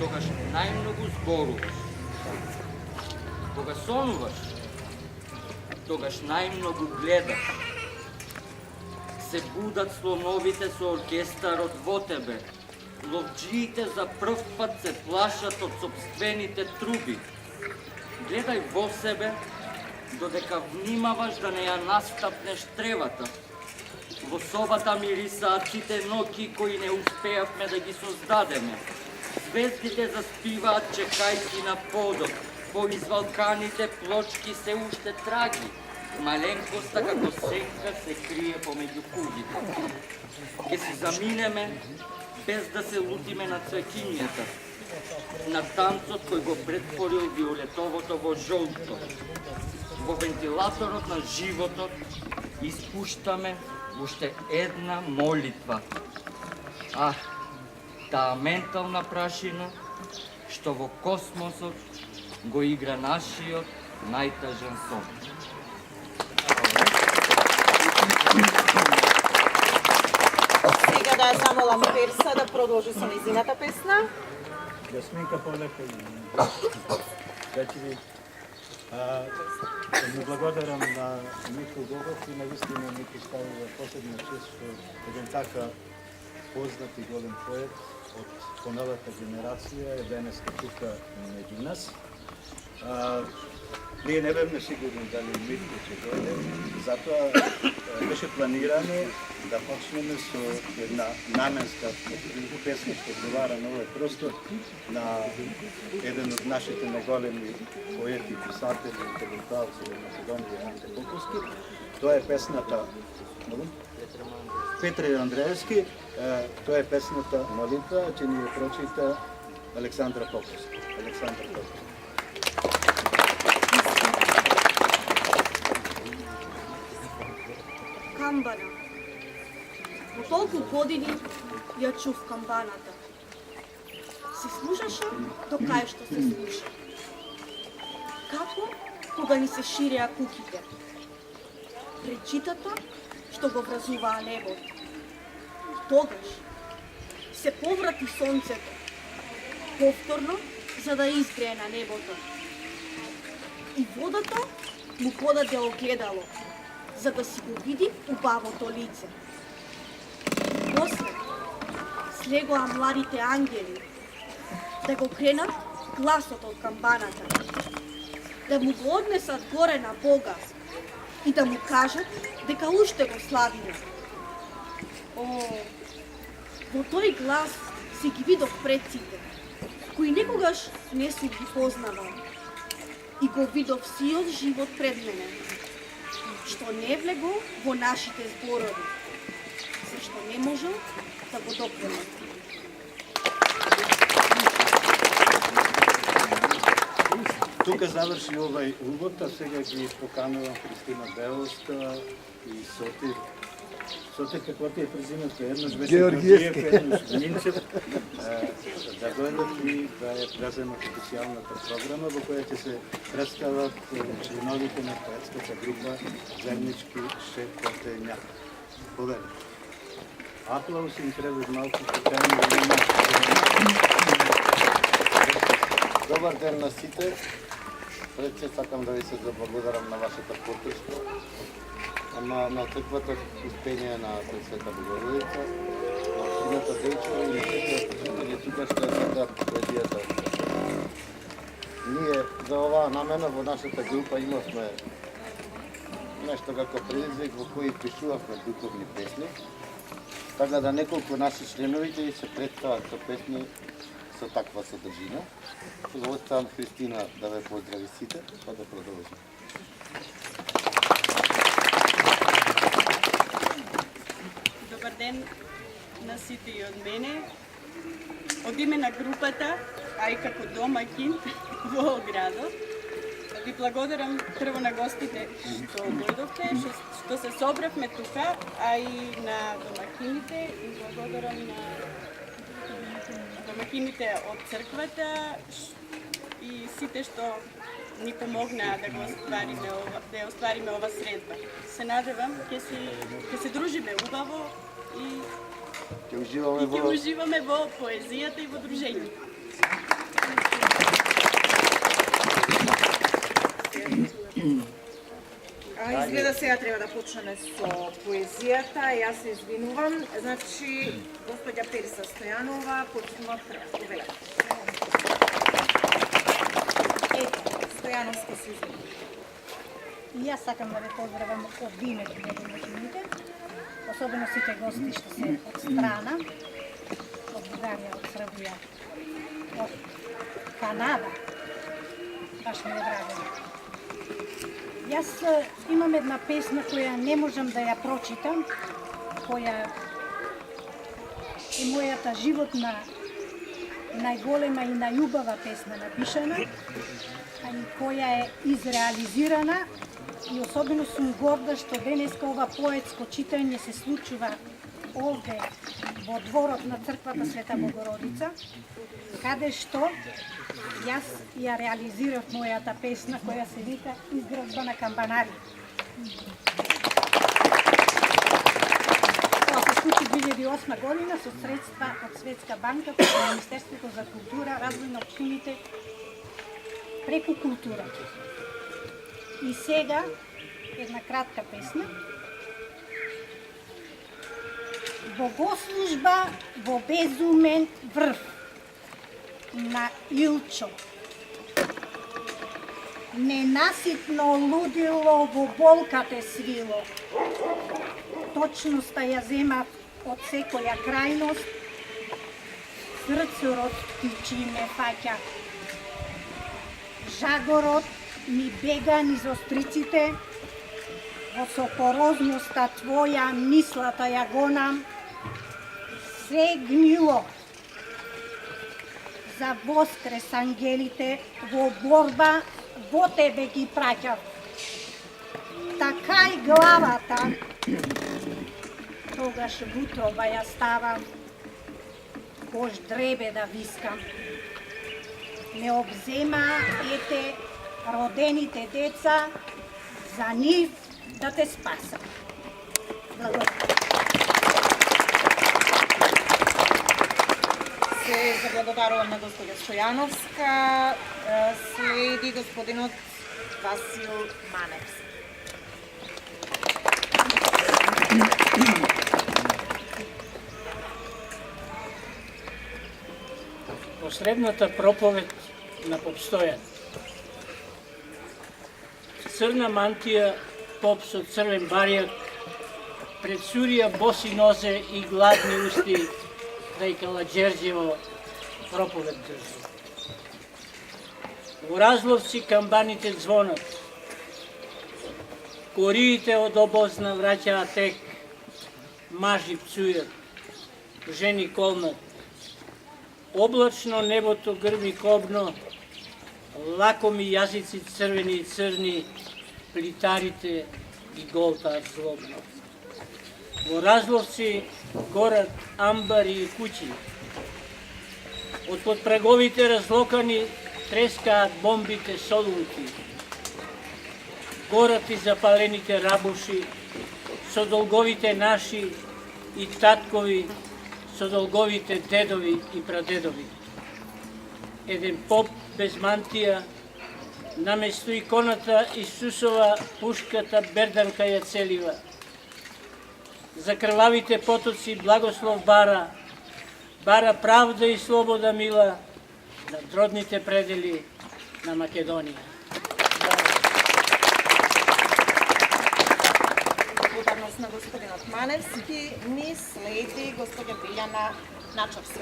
тогаш најмногу зборуваш. Кога сонуваш, тогаш најмногу гледаш. Се будат слоновите со оркестарот во тебе. Ловджиите за прв пат се плашат од сопствените труби. Гледај во себе, додека внимаваш да не ја настапнеш тревата. Во собата мирисаат сите ноки кои не успеавме да ги создадеме. Звездите заспиваат чекајќи на подот. По извалканите плочки се уште траги. Маленкоста како сенка се крие помеѓу кугите. Ке си заминеме без да се лутиме на цвекињата. На танцот кој го претворил виолетовото во жолто. Во вентилаторот на животот испуштаме уште една молитва. Таа ментална прашина што во космосот го игра нашиот најтажен сон. Сега да ја замолам Перса да продолжи со нејзината песна. Јасминка полека и вечери. Му благодарам на Мико Гогов и навистина Мико ставува посебна чест што еден така познат и голем поет од поновата генерација е денеска тука меѓу нас. Ние не бевме сигурни дали Митко ќе дојде, затоа беше планирано да почнеме со една наменска песна што одговара на овој простор на еден од нашите најголеми поети, писатели, интелектуалци во Македонија, Анте Поповски. Тоа е песната Петре Андреевски, тоа е песната Молитва, ќе ни ја прочита Александра Поповски. Александра Поповски. Камбана. Во толку години ја чув камбаната. Се слушаше до кај што се слуша. Како кога ни се ширеа куките. Речитата што го вразуваа небото. Тогаш се поврати сонцето, повторно за да изгрее на небото. И водата му подаде огледало, за да си го види убавото лице. После слегоа младите ангели да го кренат гласот од камбаната, да му го однесат горе на Бога и да му кажат дека уште го славиме. Во тој глас си ги видов предците, кои некогаш не сум ги познавал, и го видов сиот живот пред мене, што не влего во нашите зборови, зашто не можел да го допремети. Тука заврши овај увод, а сега ги поканувам Христина Беловска и Сотир. Сотир, какво ти е презимето? Еднаш беше Георгиев, еднаш Минчев. Да дојдат и да ја преземат официјалната програма во која ќе се представат членовите на поетската група Земнички шепотења. Повели. Аплаус им треба малку покајање. Добар ден на сите. Пред се сакам да ви се заблагодарам на вашата поддршка, на црквата успење на Пресвета Богородица, на Општината Дечево и на сите почитали тука што ја следат поезијата. Ние за оваа намена во нашата група имавме нешто како предизвик во кој пишувавме духовни песни, така да неколку наши членови ќе се представат со песни со таква содржина. Го оставам Христина да ве поздрави сите, па да продолжим. Добар ден на сите и од мене. Од име на групата, а и како домаќин во градот, ви благодарам прво на гостите што дојдовте, што се собравме тука, а и на домаќините и благодарам на домаќините од црквата и сите што ни помогнаа да го оствариме ова средба. Се надевам ќе се дружиме убаво и ќе уживаме во поезијата и во дружењето. Изгледа сега треба да почнеме со поезијата. Јас се извинувам. Значи, господја Периса Стојанова, почнува прва. Повелете. Ето, Стојановска се извинува. И јас сакам да ве поздравам од името на домакините, особено сите гости што се од страна, од Бугарија, од Србија, од Канада. Баш ми е драго. Јас имам една песна која не можам да ја прочитам, која е мојата животна најголема и најубава песна напишана, а и која е изреализирана и особено сум горда што денеска ова поетско читање се случува овде во дворот на црквата Света Богородица, каде што јас ја реализирав мојата песна која се вика Изградба на камбанари. Тоа се случи 2008 година со средства од Светска банка под Министерството за култура, развој на општините преку култура. И сега една кратка песна. Богослужба во безумен врв на Илчо. Ненаситно лудило во болкате свило. Точноста ја зема од секоја крајност. Срцорот птичи ме фаќа. Жагорот ми бега низ остриците. Во сопорозноста твоја мислата ја гонам. Се гнило. За воскрес ангелите во борба во тебе ги праќав. Така и главата, тогаш вутроба ја ставам, кош дребе да вискам. Ме обзема ете родените деца, за нив да те спасам. Благодарам. Се заблагодарувам на господја Стојановска. Следи господинот Васил Маневски. Последната проповед на поп Стојан. Црна мантија, поп со црвен барјак, пред Сурија боси нозе и гладни усти, да и Каладжерџево проповед држи. Во Разловци камбаните звонат, кориите од обозна враќаат тек, мажи пцујат, жени колнат. Облачно небото грми кобно, лакоми јазици црвени и црни, плитарите ги голтаат злобно. Во Разловци горат амбари и куќи. Од под праговите разлокани трескаат бомбите солунки. Горат и запалените рабуши со долговите наши и таткови, со долговите дедови и прадедови. Еден поп без мантија, наместо иконата Исусова, пушката берданка ја целива. За крвавите потоци благослов бара, бара правда и слобода мила на родните предели на Македонија. Благодарност на господинот Маневски. Ни следи господја Билјана Начовска.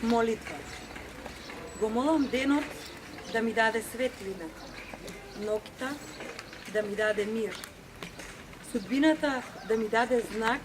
Молитва. Го молам денот да ми даде светлина, ноќта да ми даде мир, судбината да ми даде знак,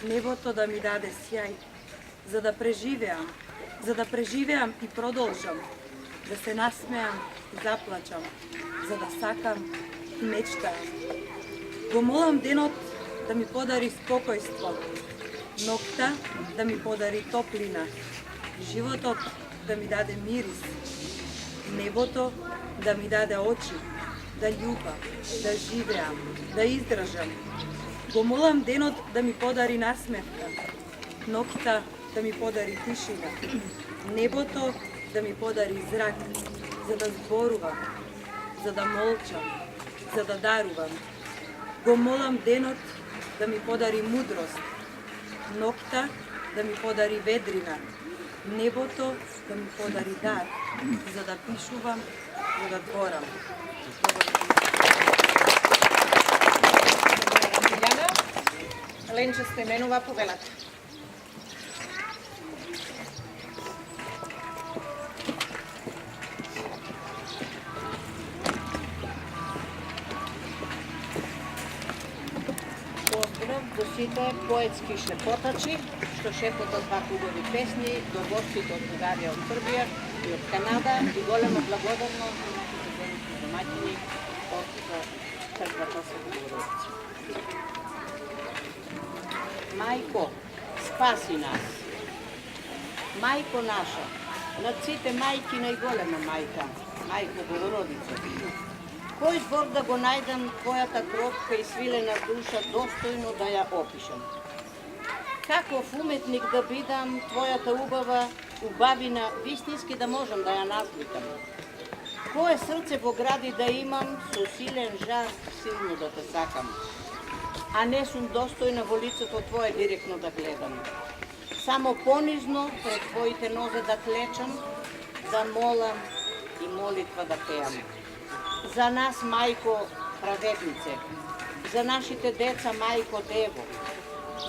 небото да ми даде сјај, за да преживеам и продолжам, да се насмеам и заплачам, за да сакам и мечтаам. Го молам денот да ми подари спокојство, ноќта да ми подари топлина, животот да ми даде мирис, небото да ми даде очи, да љубам, да живеам, да издржам, Го молам денот да ми подари насмевка, ноќта да ми подари тишина, небото да ми подари зрак, за да зборувам, за да молчам, за да дарувам. Го молам денот да ми подари мудрост, ноќта да ми подари ведрина, небото да ми подари дар, за да пишувам, за да творам. Милјана, Ленче Стеменова, повелата. Поздрав до сите поетски шепотачи, што шепотат два хубави песни, до гостите од Бугарија, од Србија и од Канада, и голема благодарност на сите домаќини од црквата Света Богородица. Мајко, спаси нас. Мајко наша, над сите мајки најголема мајка, мајко Богородица. Кој збор да го најдам твојата кротка и свилена душа достојно да ја опишам? Каков уметник да бидам твојата убавина вистински да можам да ја насликам? Кое срце во гради да имам со силен жар силно да те сакам? А не сум достојна во лицето твое директно да гледам. Само понизно пред твоите нозе да клечам, да молам и молитва да пеам. За нас, мајко, праведнице, за нашите деца, мајко, дево,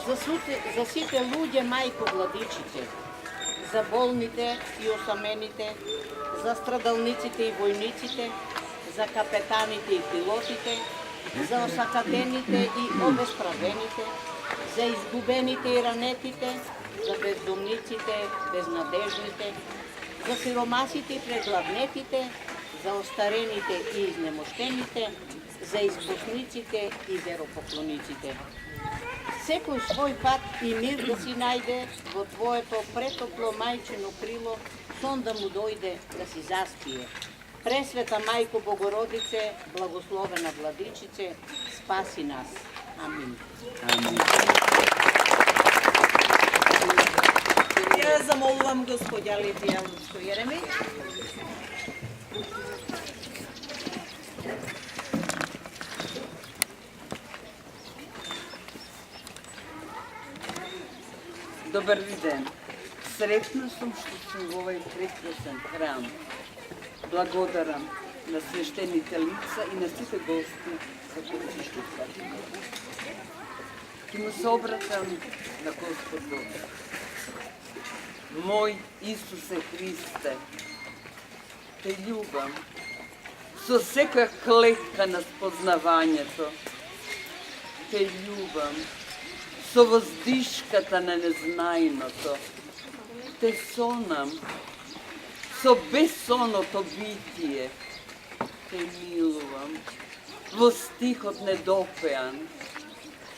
за сите луѓе, мајко, владичице, за болните и осамените, за страдалниците и војниците, за капетаните и пилотите, за осакатените и обесправените, за изгубените и ранетите, за бездомниците, безнадежните, за сиромасите и прегладнетите, за остарените и изнемоштените, за испусниците и веропоклониците. Секој свој пат и мир да си најде во твоето претопло мајчино крило, сон да му дојде да си заспие. Пресвета Мајко Богородице, благословена владичице, спаси нас. Амин. Ја замолувам господја Лидија Луцко-Јеремиќ. Добар ви ден. Среќна сум што сум во овој прекрасен храм. Благодарам на свештените лица и на сите гости за присуството. Ки му се обратам на Господ Бог. Мој Исусе Христе, те љубам со секоја клетка на спознавањето. Те љубам со воздишката на незнајното. Те сонам со бесоното битие. Те милувам во стихот недопеан,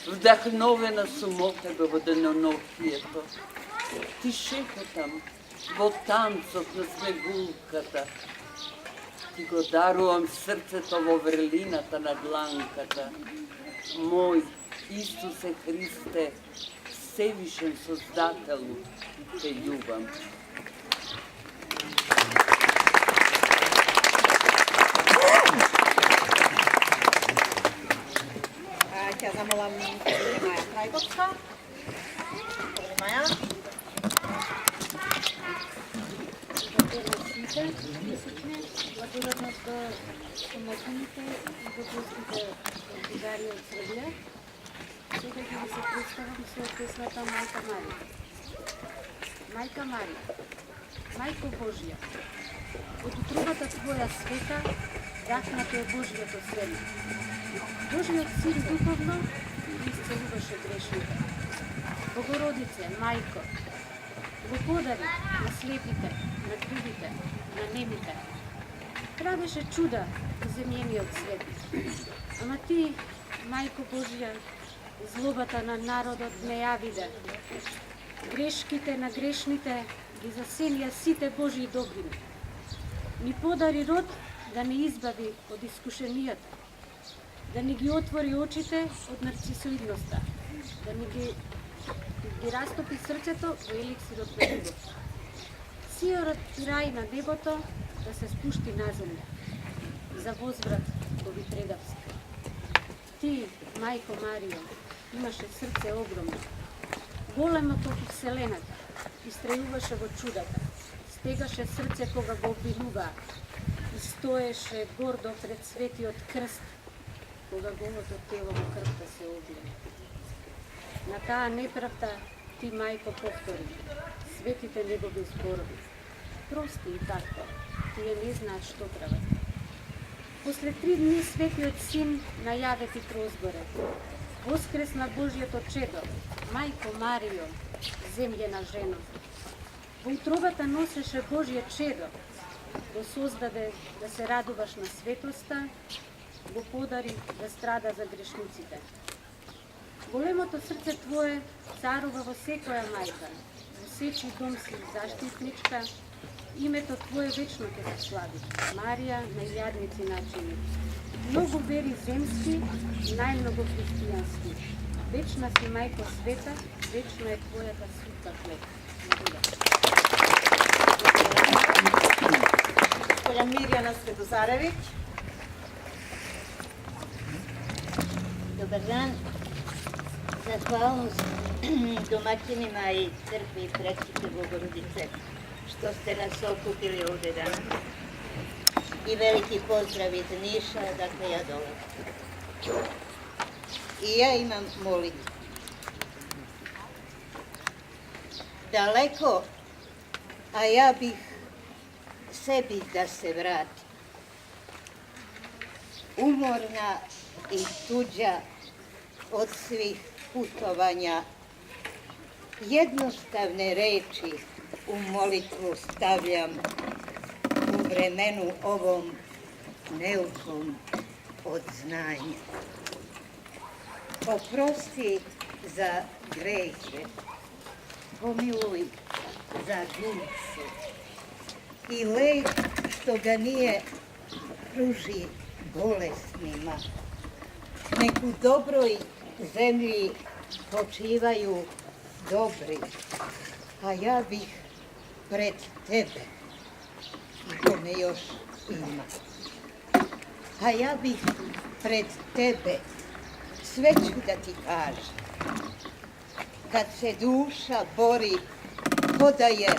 вдахновена сум од тебе во денонокието. Ти шепотам во танцот на снегулката. Ти го дарувам срцето во врлината на дланката. Мој Исусе Христе, Севишен Создателу, те љубам. Ќе замолам Маја Трајковска. Маја. Благодарност до домакините и до гостите од Бугарија од Србија. Сега ќе ви се представам со песната Мајка Марија. Мајка Марија, Мајко Божја, од утробата твоја света дахнато е Божјото семе. Божјиот син духовно исцелуваше грешните. Богородице, Мајко, го подари на слепите, на гридите, на немите. Правеше чуда во земјениот свет. Ама ти, Мајко Божја, злобата на народот не ја виде. Грешките на грешните ги засенија сите Божји добрини. Ни подари род да не избави од искушенијата, да ни ги отвори очите од нарцисоидноста, да ни ги растопи срцето во еликсир од любов. Сиорот и рај на небото да се спушти на земја, за возврат го ви предавски. Ти, мајко Марио, имаше срце огромно, големо како вселената, истрејуваше во чудата, стегаше срце кога го обвинуваа и стоеше гордо пред светиот крст, кога голото тело во крвта се облие. На таа неправда ти, мајко, повтори светите негови зборови. Прости и татко, тие не знаат што прават. После 3 дни светиот син најаве ти прозборе. Воскресна Божјето чедо, мајко Марио, земјена жено. Во утробата носеше Божје чедо, го создаде да се радуваш на светоста, го подари да страда за грешниците. Големото срце твое царува во секоја мајка, во секој дом си заштитничка, името твое вечно ќе се слави, Марија на илјадници начини. Многу вери земски, најмногу христијански. Вечна си мајко света, вечно е твојата сутка хлеб. Госпожа Мирјана Светозаревиќ. Добар дан. Захвалност домаќинима и цркви и предките Богородице, што сте нас окупили овде данас. И велики поздрав из Ниша, dakle ја долазам. И ја имам молитва. Далеко, а ја бих sebi da se vrati. Umorna i tuđa od svih putovanja, jednostavne reči u molitvu stavljam u vremenu ovom neukom od znanja. Oprosti za grehe, pomiluj za dušu i lek što ga nije pruži bolesnima. Nek u dobroj zemlji počivaju dobri, a ja bih pred tebe, to me još ima, a ja bih pred tebe sve ću da ti kažem. Kad se duša bori, ko da je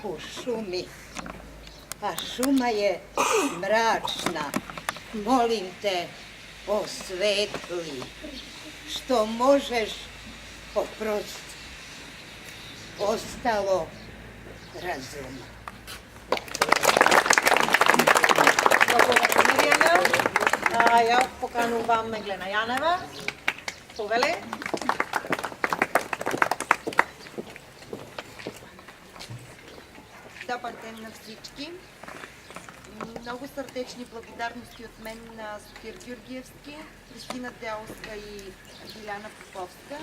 u šumi, a šuma je mračna, molim te, osvetli, što možeš oprosti. Ostalo razuma. Благодаря, Мирјана. Ја поканувам Меглена Јанева. Повеле. Добър ден на всички. Много сърдечни благодарности от мен на Софир Георгиевски, Кристина Делска и Биляна Поповска,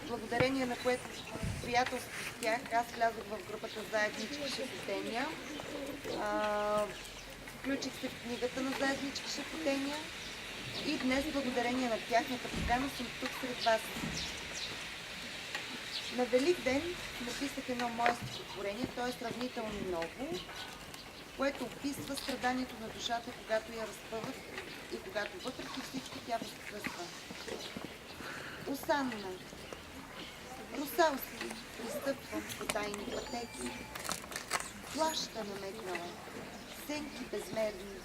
благодарение на което приятелство с тях аз влязох в групата Заеднички шепотения. Включих се в книгата на Заеднички шепотения и днес, благодарение на тяхната покана, съм тук сред вас. На Велик ден написах едно мое стихотворение, то е сравнително ново, което описва страданието на душата, когато я разпъват и когато въпреки всичко тя възкръсва. Осанна, русалски, пристъпвам по тайни пътеки, плаща намекнала, сенки безмерни,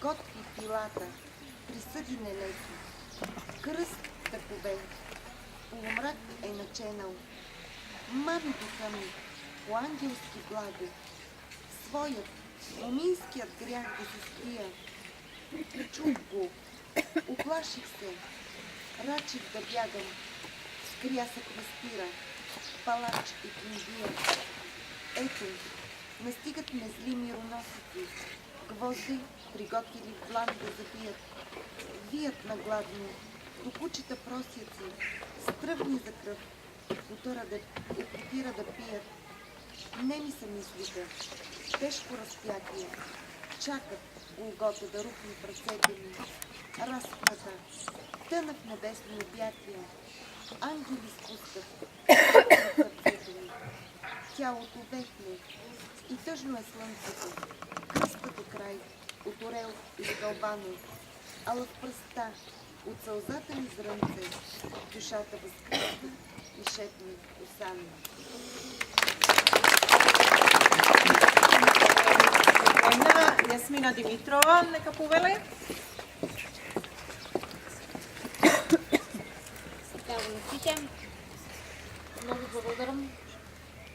готви пилата, присъди нелеки, кръст такове, полумрак е наченал, мами духа ми, по ангелски благо, своят, моминският грях да се скрия. Чух го, оплаших се, рачих да бягам, скрясък възпира, палач и книгия. Ето, настигат ме зли мироносици, гвозди, приготвили в длан да забият, вият нагладно, до кучета просяци, стръвни за кръв, опира да пият. Не ми са мислите, тежко разпятие, чакат Голгота да рухне пръцете ми. разпната, тънък небесно обятие, ангели спускат сърцето ми, тялото вехне и тъжно е слънцето, кръсткато край от орел или галбано, ала в пръста от сълзата ми зрънце, душата възкръсна и шепне усами. Јасмина Димитрова, нека повеле. Здраво на сите. Много благодарам.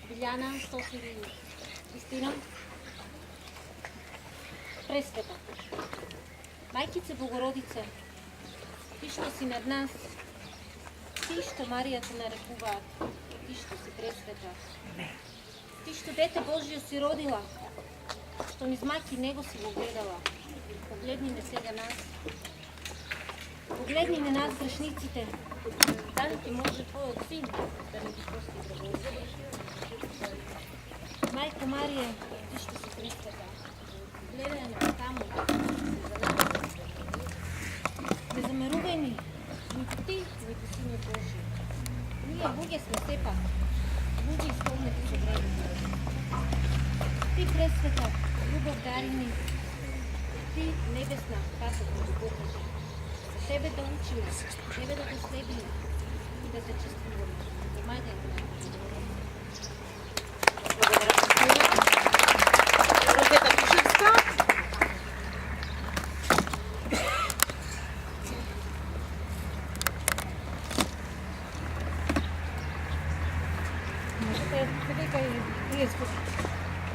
Биляна, Софи и Кристина. Пресвета. Майкице Богородице, ти што си над нас, ти што Марија те нарекуваат, ти што си пресвета. Ти што дете Божие си родила, што низ маки него си го гледала. Погледни ме сега нас. Погледни на нас грешниците. Дали ти може твојот син да не ги прости греховите. Мајко Марија, ти што си пресвета, гледај на таму за нас. Не замерувај ни, нито ти, нито Синот Божи. Ние луѓе сме сепак, луѓе исполнети со грехи. Ти пресвета, љубов дари ни, ти небесна паток на љубовта. За тебе да учиме, тебе да те следиме и да те чествуваме. Помагај ни. Розета Тушевска.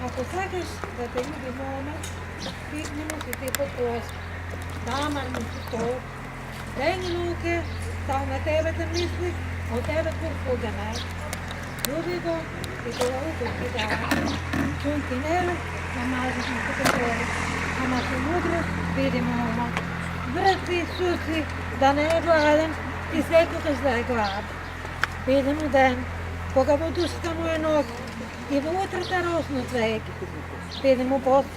Ако сакаш да те лjubi моме, пикни му си ти под кост. Намарни си то. Дай ни науке, само на тебе да мисли, от тебе Господ не. Лjubi го и това укор ти дава. Чунки небе, намазиш му като твори. Ама со мудрост види мома. Брат Исуси, да не е гладен и секогаш да е глад. Биде му ден, кога во душата му е ног, и во утрата роснат век, биде му поста